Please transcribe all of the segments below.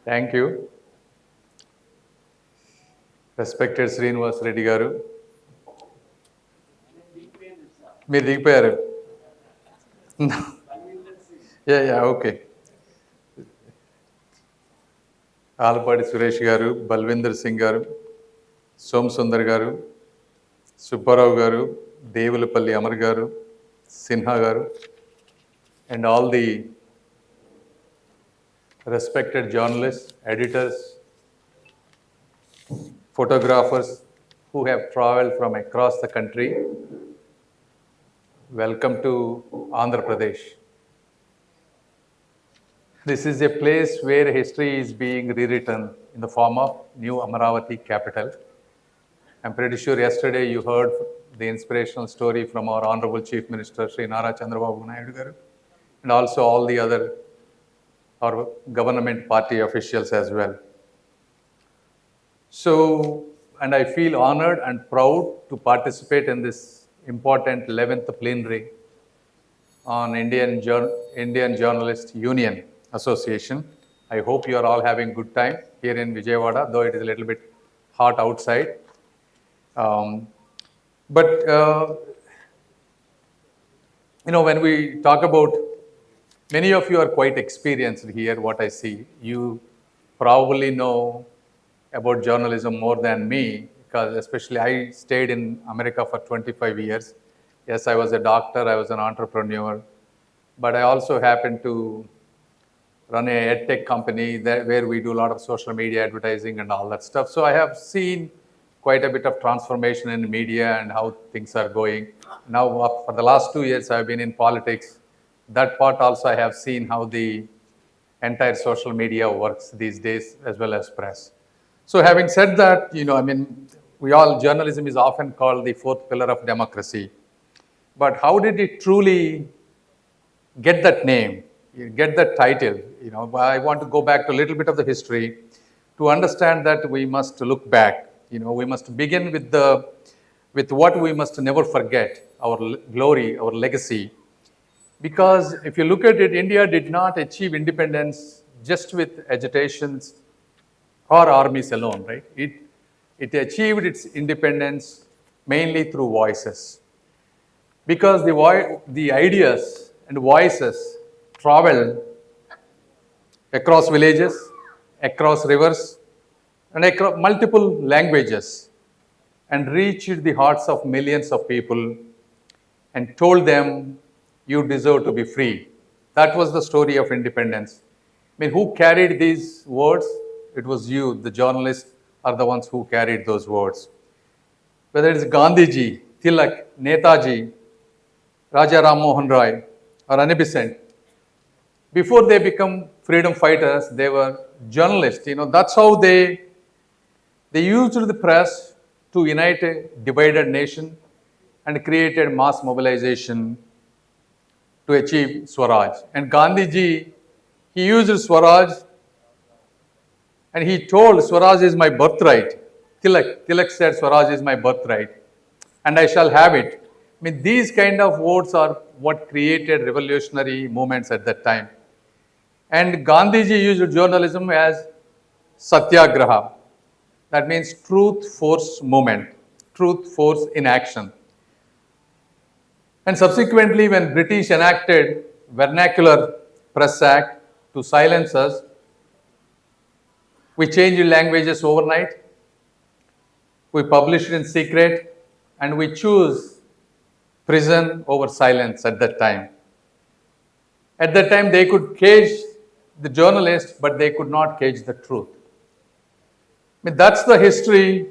Thank you. Respected Srinivas Reddy garu. మీరు దిగిపోయారు. Okay. Alapati Suresh గారు, బల్విందర్ సింగ్ గారు, సోమ్ సుందర్ గారు, సుబ్బారావు గారు, దేవులపల్లి అమర్ గారు, సిన్హా గారు, and all the respected journalists, editors, photographers who have traveled from across the country. Welcome to Andhra Pradesh. This is a place where history is being rewritten in the form of new Amaravati capital. I'm pretty sure yesterday you heard the inspirational story from our Honorable Chief Minister Sri Nara Chandrababu Naidu garu, and also all the other our government party officials as well. So, and I feel honored and proud to participate in this important 11th plenary on Indian Journalist Union Association. I hope you are all having good time here in Vijayawada, though it is a little bit hot outside. But when we talk about, many of you are quite experienced here, what I see. You probably know about journalism more than me, because especially I stayed in America for 25 years. Yes, I was a doctor, I was an entrepreneur, but I also happened to run a edtech company where we do a lot of social media advertising and all that stuff. So I have seen quite a bit of transformation in media and how things are going. Now, for the last 2 years, I've been in politics. That part also I have seen how the entire social media works these days, as well as press. So having said that, journalism is often called the fourth pillar of democracy. But how did it truly get that name, get that title? I want to go back to a little bit of the history to understand that we must look back. We must begin with what we must never forget, our glory, our legacy. Because if you look at it, India did not achieve independence just with agitations or armies alone, right? It achieved its independence mainly through voices. Because the ideas and voices traveled across villages, across rivers, and across multiple languages, and reached the hearts of millions of people and told them, you deserve to be free. That was the story of independence. Who carried these words? It was you, the journalists are the ones who carried those words. Whether it's Gandhiji, Tilak, Netaji, Raja Ram Mohan Roy, or Annie Besant, before they become freedom fighters, they were journalists. That's how they used the press to unite a divided nation and created mass mobilization to achieve Swaraj. And Gandhiji, he used Swaraj and he told, Swaraj is my birthright. Tilak said, Swaraj is my birthright and I shall have it. These kind of words are what created revolutionary movements at that time. And Gandhiji used journalism as satyagraha. That means truth force movement, truth force in action. And subsequently, when British enacted Vernacular Press Act to silence us, we changed languages overnight, we published in secret, and we choose prison over silence at that time. At that time, they could cage the journalists, but they could not cage the truth. That's the history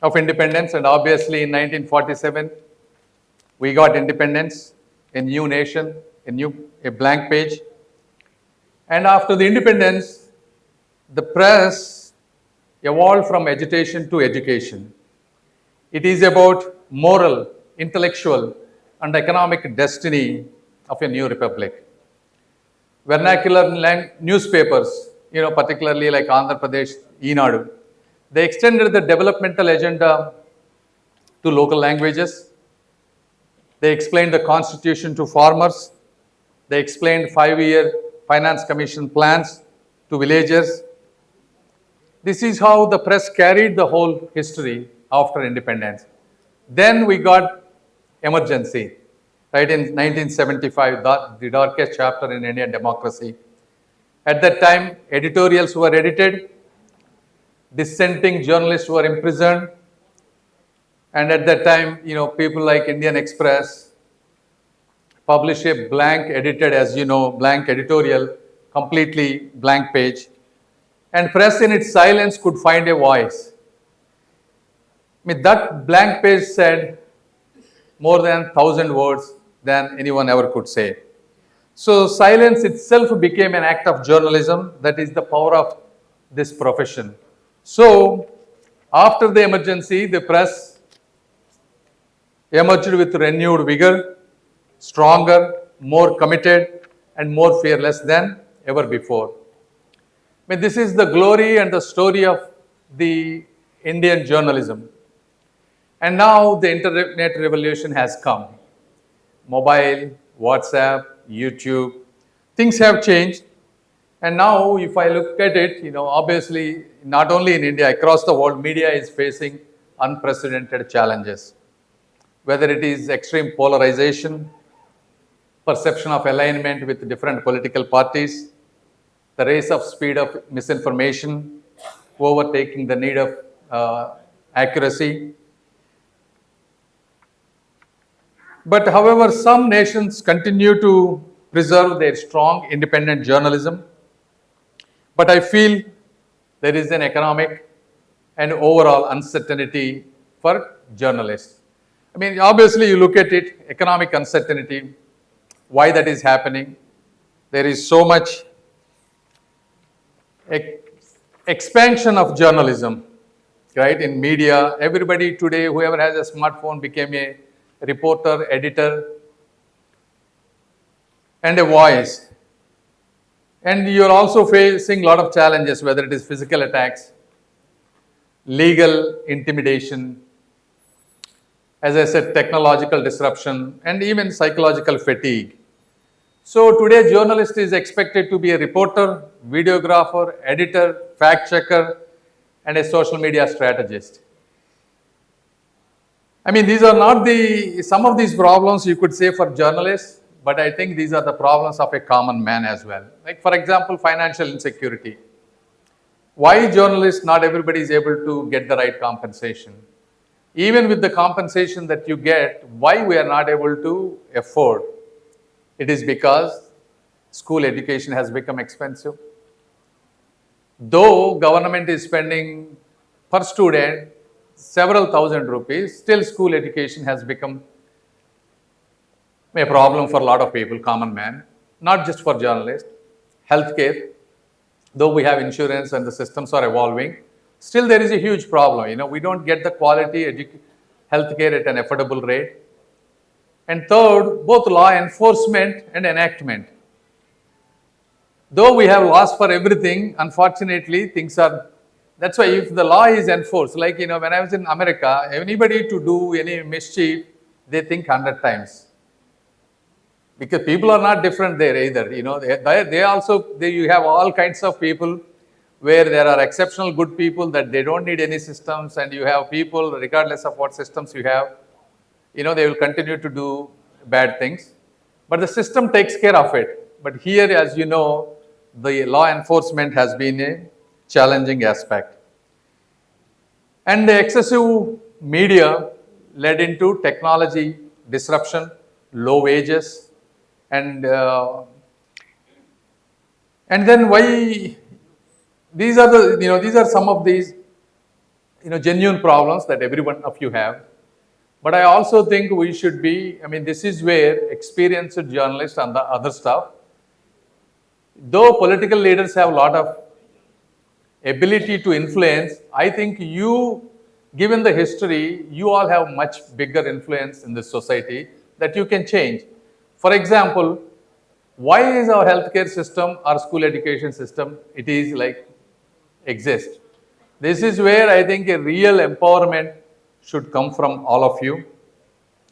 of independence, and obviously in 1947, we got independence, a new nation, a blank page. And after the independence, the press evolved from agitation to education. It is about moral, intellectual, and economic destiny of a new republic. Vernacular newspapers, particularly like Andhra Pradesh, Eenadu, they extended the developmental agenda to local languages. They explained the constitution to farmers. They explained 5-year finance commission plans to villagers. This is how the press carried the whole history after independence. Then we got emergency, right, in 1975, the darkest chapter in Indian democracy. At that time, editorials were edited, dissenting journalists were imprisoned, and at that time, people like Indian Express publish a blank edited, as you know, blank editorial, completely blank page, and press in its silence could find a voice. That blank page said more than 1,000 words than anyone ever could say. So silence itself became an act of journalism. That is the power of this profession. So after the emergency, the press emerged with renewed vigor, stronger, more committed, and more fearless than ever before. This is the glory and the story of the Indian journalism. And now the internet revolution has come. Mobile, WhatsApp, YouTube, things have changed. And now if I look at it, obviously not only in India, across the world, media is facing unprecedented challenges. Whether it is extreme polarization, perception of alignment with different political parties, the race of speed of misinformation, overtaking the need of accuracy. But however, some nations continue to preserve their strong independent journalism. But I feel there is an economic and overall uncertainty for journalists. Obviously you look at it, economic uncertainty, why that is happening. There is so much expansion of journalism, right, in media. Everybody today, whoever has a smartphone, became a reporter, editor, and a voice. And you're also facing a lot of challenges, whether it is physical attacks, legal intimidation, as I said, technological disruption, and even psychological fatigue. So today, journalist is expected to be a reporter, videographer, editor, fact checker, and a social media strategist. These are not some of these problems you could say for journalists, but I think these are the problems of a common man as well. Like, for example, financial insecurity. Why journalists, not everybody is able to get the right compensation? Even with the compensation that you get, why we are not able to afford? It is because school education has become expensive. Though government is spending per student several thousand rupees, still school education has become a problem for a lot of people, common man, not just for journalists. Healthcare, though we have insurance and the systems are evolving, still there is a huge problem. We don't get the quality healthcare at an affordable rate. And third, both law enforcement and enactment. Though we have laws for everything, unfortunately, that's why if the law is enforced, like, when I was in America, anybody to do any mischief, they think 100 times. Because people are not different there either. You have all kinds of people where there are exceptional good people that they don't need any systems, and you have people, regardless of what systems you have, they will continue to do bad things. But the system takes care of it. But here, as you know, the law enforcement has been a challenging aspect. And the excessive media led into technology disruption, low wages, and then why these are some of these genuine problems that every one of you have. But I also think we should be, this is where experienced journalists and the other stuff, though political leaders have a lot of ability to influence, I think given the history, you all have much bigger influence in this society that you can change. For example, why is our healthcare system, our school education system, it is like exist? This is where I think a real empowerment should come from all of you.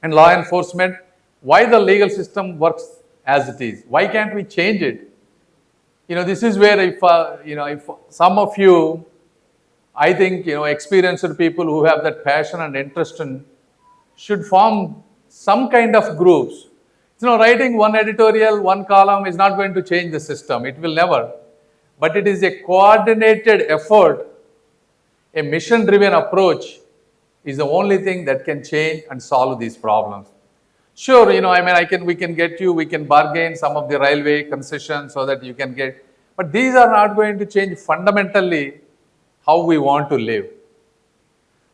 And law enforcement, why the legal system works as it is? Why can't we change it? This is where if some of you I think, experienced people who have that passion and interest in should form some kind of groups. Writing one editorial, one column is not going to change the system. It will never. But it is a coordinated effort, a mission-driven approach is the only thing that can change and solve these problems. Sure, we can bargain some of the railway concessions so that you can get, but these are not going to change fundamentally how we want to live.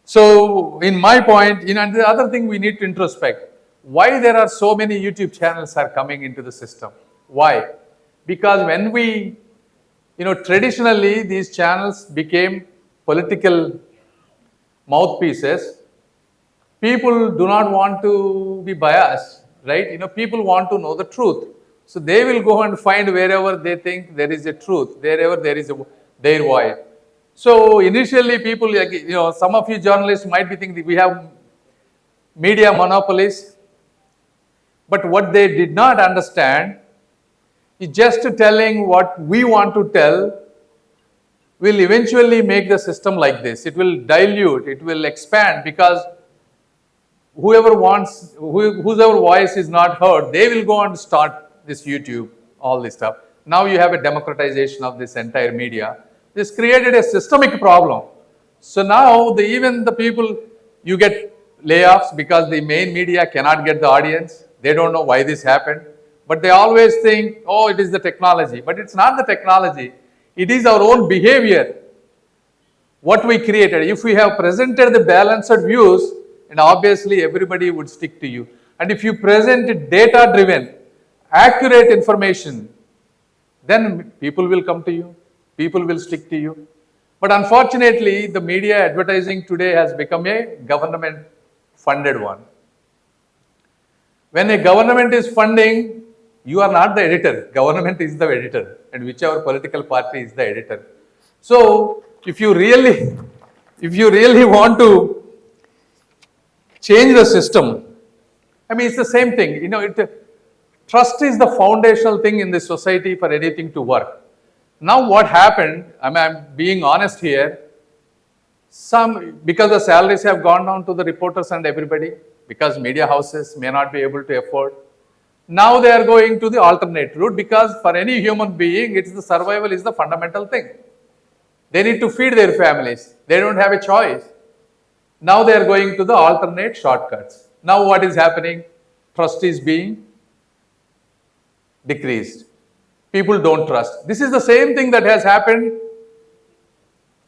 So, in my point, and the other thing we need to introspect, why there are so many YouTube channels are coming into the system. Why? Because when we, traditionally these channels became political mouthpieces. People do not want to be biased, right? People want to know the truth. So they will go and find wherever they think there is a truth, wherever there is their voice. So initially people, some of you journalists might be thinking we have media monopolies. But what they did not understand is just telling what we want to tell will eventually make the system like this. It will dilute, it will expand, because whoever voice is not heard, they will go and start this YouTube, all this stuff. Now you have a democratization of this entire media. This created a systemic problem. So now even the people, you get layoffs because the main media cannot get the audience. They don't know why this happened, but they always think, oh, it is the technology. But it's not the technology. It is our own behavior, what we created. If we have presented the balanced views, and obviously everybody would stick to you. And if you present data-driven, accurate information, then people will come to you. People will stick to you. But unfortunately, the media advertising today has become a government-funded one. When a government is funding, you are not the editor. Government is the editor, and whichever political party is the editor. So, if you really want to change the system, it's the same thing. Trust is the foundational thing in the society for anything to work. Now, what happened? I'm being honest here. Because the salaries have gone down to the reporters and everybody, because media houses may not be able to afford. Now they are going to the alternate route, because for any human being, the survival is the fundamental thing. They need to feed their families. They don't have a choice. Now they are going to the alternate shortcuts. Now what is happening? Trust is being decreased. People don't trust. This is the same thing that has happened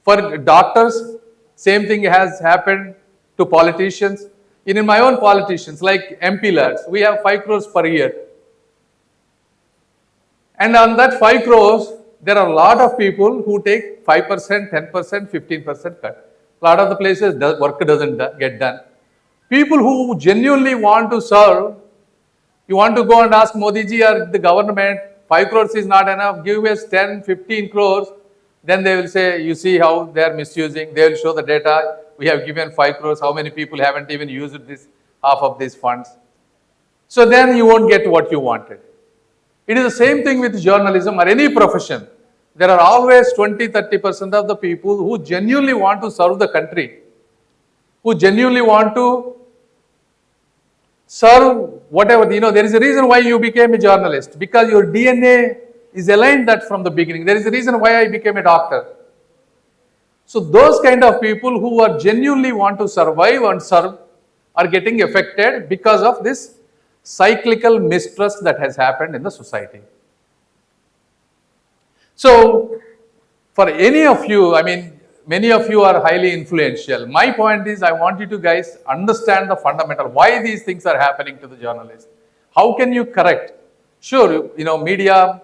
for doctors. Same thing has happened to politicians. In my own politicians, like MP lads, we have 5 crores per year. And on that 5 crores, there are a lot of people who take 5%, 10%, 15% cut. A lot of the places work doesn't get done. People who genuinely want to serve, you want to go and ask Modi ji or the government, 5 crores is not enough, give us 10, 15 crores. Then they will say, you see how they are misusing. They will show the data. We have given 5 crores. How many people haven't even used half of these funds? So then you won't get what you wanted. It is the same thing with journalism or any profession. There are always 20-30% of the people who genuinely want to serve the country, who genuinely want to serve whatever. There is a reason why you became a journalist, because your DNA is aligned that from the beginning. There is a reason why I became a doctor. So those kind of people who are genuinely want to survive and serve are getting affected because of this cyclical mistrust that has happened in the society. So for any of you, many of you are highly influential. My point is, I want you to guys understand the fundamental, why these things are happening to the journalists. How can you correct? Sure, media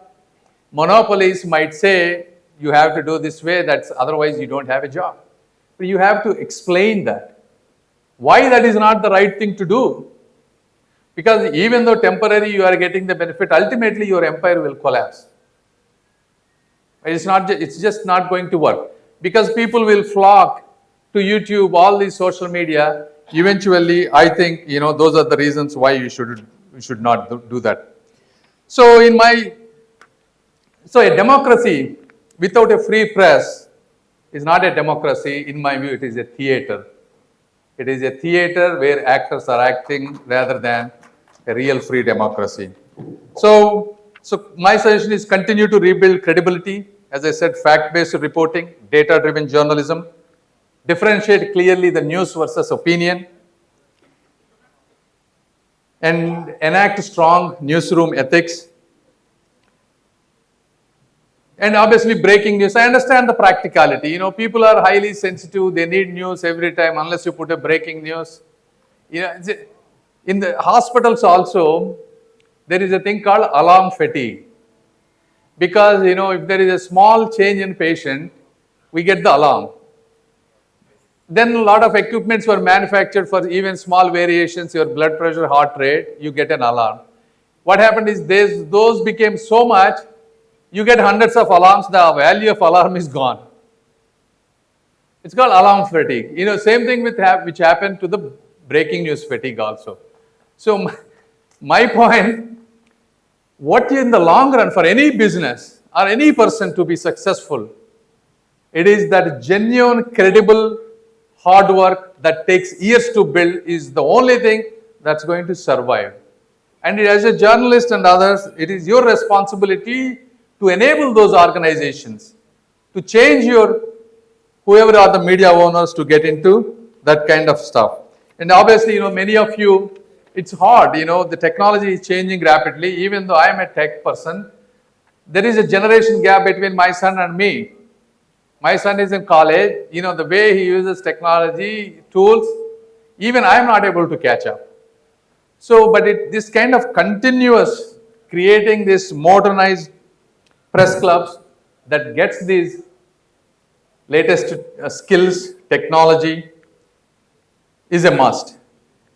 monopolies might say, you have to do this way, that's otherwise you don't have a job. But you have to explain that. Why that is not the right thing to do? Because even though temporarily you are getting the benefit, ultimately your empire will collapse. It's just not going to work. Because people will flock to YouTube, all these social media. Eventually, I think, those are the reasons why you should not do that. So a democracy without a free press is not a democracy. In my view, it is a theater. It is a theater where actors are acting rather than a real free democracy. So my suggestion is continue to rebuild credibility. As I said, fact-based reporting, data-driven journalism, differentiate clearly the news versus opinion, and enact strong newsroom ethics. And obviously breaking news. I understand the practicality. People are highly sensitive. They need news every time unless you put a breaking news. In the hospitals also, there is a thing called alarm fatigue. Because, if there is a small change in patient, we get the alarm. Then a lot of equipments were manufactured for even small variations, your blood pressure, heart rate, you get an alarm. What happened is those became so much, you get hundreds of alarms, the value of alarm is gone. It's called alarm fatigue. Same thing which happened to the breaking news fatigue also. So my point, what in the long run for any business or any person to be successful, it is that genuine, credible, hard work that takes years to build is the only thing that's going to survive. And as a journalist and others, it is your responsibility to enable those organizations to change whoever are the media owners to get into that kind of stuff. And obviously, many of you, it's hard, the technology is changing rapidly. Even though I am a tech person, there is a generation gap between my son and me. My son is in college, the way he uses technology, tools, even I am not able to catch up. So, but this kind of continuous creating this modernized press clubs that gets these latest skills, technology is a must.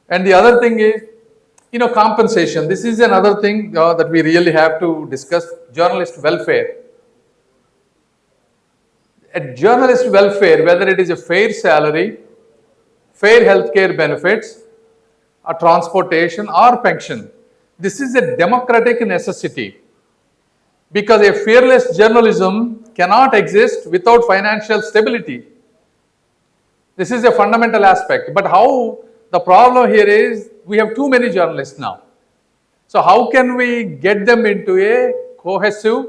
And the other thing is, compensation. This is another thing that we really have to discuss, journalist welfare. At journalist welfare, whether it is a fair salary, fair healthcare benefits, or transportation or pension, this is a democratic necessity. Because a fearless journalism cannot exist without financial stability. This is a fundamental aspect. But how the problem here is, we have too many journalists now. So how can we get them into a cohesive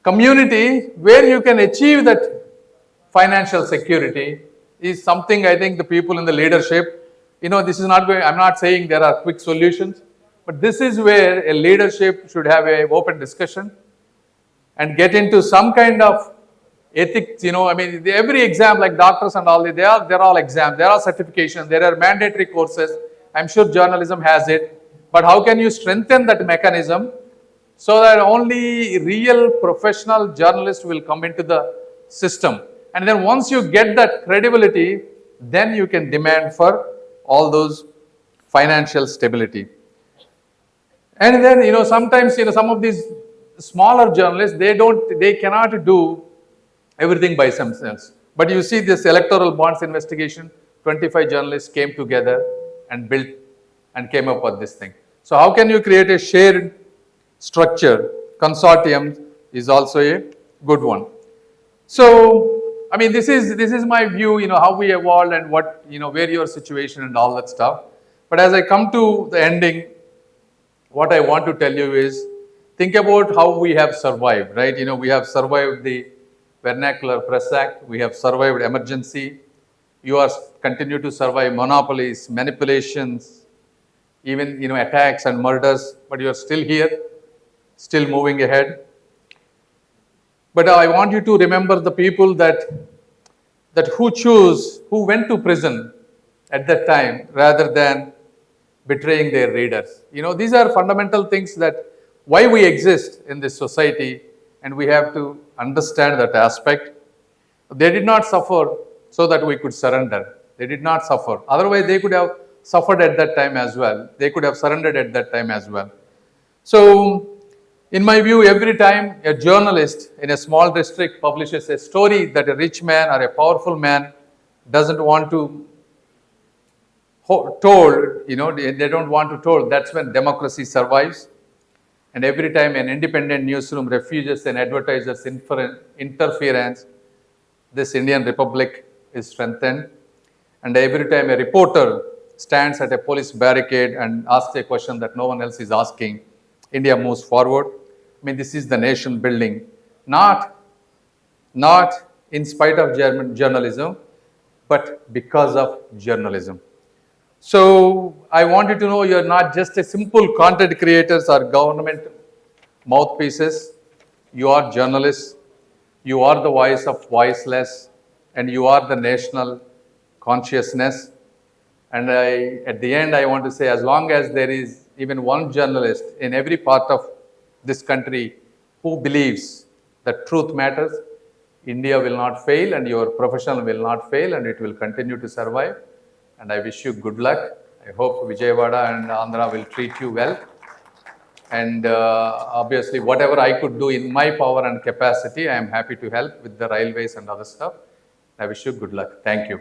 community where you can achieve that financial security is something I think the people in the leadership, this is not going, I'm not saying there are quick solutions, but this is where a leadership should have an open discussion and get into some kind of ethics, every exam like doctors and all, they're all exams, there are certifications, there are mandatory courses. I'm sure journalism has it, but how can you strengthen that mechanism so that only real professional journalists will come into the system? And then once you get that credibility, then you can demand for all those financial stability. And then, sometimes, some of these smaller journalists, they cannot do everything by themselves. But you see this electoral bonds investigation, 25 journalists came together and built and came up with this thing. So how can you create a shared structure? Consortium is also a good one. So, this is my view, how we evolved and what, where your situation and all that stuff. But as I come to the ending, what I want to tell you is, think about how we have survived, right? We have survived the Vernacular Press Act, we have survived emergency, you are continue to survive monopolies, manipulations, even, attacks and murders, but you are still here, still moving ahead. But I want you to remember the people that who went to prison at that time rather than betraying their readers. These are fundamental things that why we exist in this society, and we have to understand that aspect. They did not suffer so that we could surrender. They did not suffer. Otherwise, they could have suffered at that time as well. They could have surrendered at that time as well. So, in my view, every time a journalist in a small district publishes a story that a rich man or a powerful man doesn't want to told, they don't want to told, that's when democracy survives. And every time an independent newsroom refuses an advertiser's interference, this Indian Republic is strengthened. And every time a reporter stands at a police barricade and asks a question that no one else is asking, India moves forward. I mean, this is the nation building, not in spite of journalism, but because of journalism. So I wanted to know you're not just a simple content creators or government mouthpieces. You are journalists. You are the voice of voiceless, and you are the national consciousness. And at the end, I want to say, as long as there is even one journalist in every part of this country who believes that truth matters, India will not fail, and your profession will not fail, and it will continue to survive. And I wish you good luck. I hope Vijayawada and Andhra will treat you well. And obviously, whatever I could do in my power and capacity, I am happy to help with the railways and other stuff. I wish you good luck. Thank you.